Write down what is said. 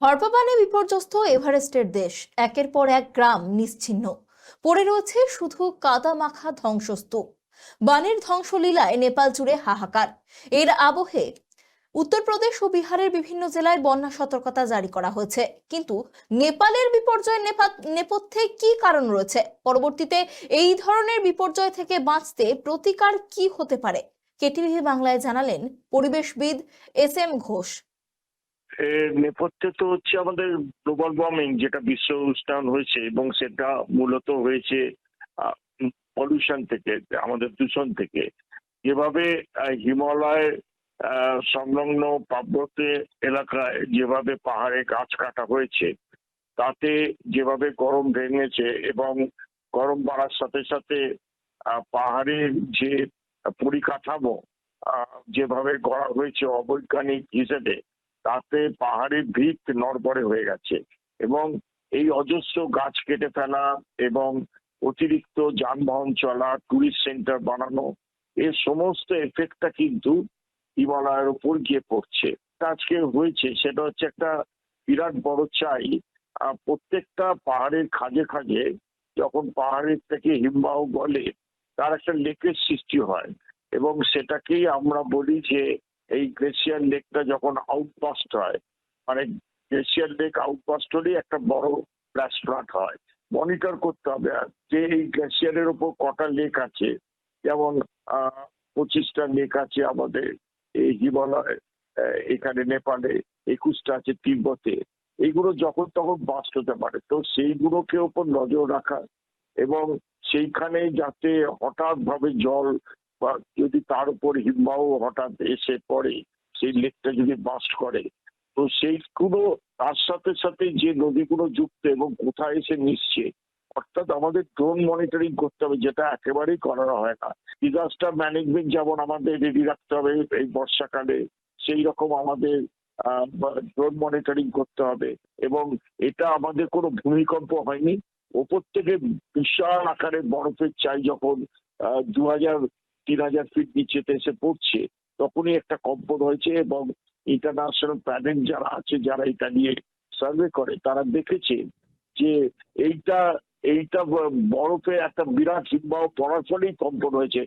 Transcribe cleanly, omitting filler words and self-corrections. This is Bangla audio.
হরপাবানে বিপর্যস্ত এভারেস্টের দেশ, একের পর এক গ্রাম নিশ্চিহ্ন, পড়ে রয়েছে শুধু কাদা মাখা ধ্বংসস্তূপ। বানের ধ্বংসলীলায় নেপাল জুড়ে হাহাকার। এর আবহে উত্তরপ্রদেশ ও বিহারের বিভিন্ন জেলায় বন্যা সতর্কতা জারি করা হয়েছে। কিন্তু নেপালের বিপর্যয়ের নেপথ্যে কি কারণ রয়েছে? পরবর্তীতে এই ধরনের বিপর্যয় থেকে বাঁচতে প্রতিকার কি হতে পারে? কেটিভি বাংলায় জানালেন পরিবেশবিদ এস এম ঘোষ। এর নেপথ্যে তো হচ্ছে আমাদের গ্লোবাল ওয়ার্মিং, যেটা বিশ্ব উষ্ণায়ন হয়েছে এবং সেটা মূলত হয়েছে পলিউশন থেকে, আমাদের দূষণ থেকে। যেভাবে হিমালয় সংলগ্ন পার্বত্য এলাকায় যেভাবে পাহাড়ে গাছ কাটা হয়েছে, তাতে যেভাবে গরম ভেঙেছে এবং গরম বাড়ার সাথে সাথে পাহাড়ের যে পরিকাঠামো যেভাবে গড়া হয়েছে অবৈজ্ঞানিক হিসেবে, তাতে পাহাড়ের ভিত নড়বড়ে হয়ে গেছে। এবং এই অজস্র গাছ কেটে ফেলা এবং অতিরিক্ত যানবাহন চলা, টুরিস্ট সেন্টার বানানো, এর সমস্ত এফেক্টটা কিন্তু হিমালয়ের উপর গিয়ে পড়ছে। আজকে হয়েছে সেটা হচ্ছে একটা বিরাট বড় চাই। প্রত্যেকটা পাহাড়ের খাঁজে খাঁজে যখন পাহাড়ের থেকে হিমবাহ গলে, তার একটা লেকের সৃষ্টি হয় এবং সেটাকেই আমরা বলি যে এই গ্লেশিয়ার লেকটা যখন আউটবাস্ট হয়, মানে গ্লেশিয়ার লেক আউটবাস্ট হলেই একটা বড় ফ্ল্যাশ ফ্লাড হয়। মনিটর করতে হবে যে এই গ্লেশিয়ারের উপর কটা লেক আছে। যেমন 25টা লেক আছে আমাদের এই হিমালয়, এখানে নেপালে 21টা আছে তিব্বতে। এইগুলো যখন তখন বাস্ট হতে পারে, তো সেইগুলোকে ওপর নজর রাখা এবং সেইখানে যাতে হঠাৎ ভাবে জল বা যদি তার উপর হিমবাহ হঠাৎ এসে পড়ে, সেই লেকটা যদি বাস্ট করে, তো সেইগুলো তার সাথে সাথে যে নদীগুলো যুক্ত এবং কোথায় এসে মিশছে, অর্থাৎ আমাদের ড্রোন মনিটরিং করতে হবে, যেটা একেবারেই করা হয় না। ডিজাস্টার ম্যানেজমেন্ট যেমন আমাদের রেডি রাখতে হবে এই বর্ষাকালে, সেই রকম আমাদের ড্রোন মনিটরিং করতে হবে। এবং এটা আমাদের কোনো ভূমিকম্প হয়নি, ওপর থেকে বিশাল আকারের বরফের চাই যখন 2000-3000 ফিট নিচেতে এসে পড়ছে, তখনই একটা কম্পন হয়েছে। এবং ইন্টারন্যাশনাল প্যানেল যারা আছে, যারা এটা নিয়ে সার্ভে করে, তারা দেখেছে যে এইটা এইটা বরফে একটা বিরাট হিমবাহ পড়ার ফলেই কম্পন হয়েছে।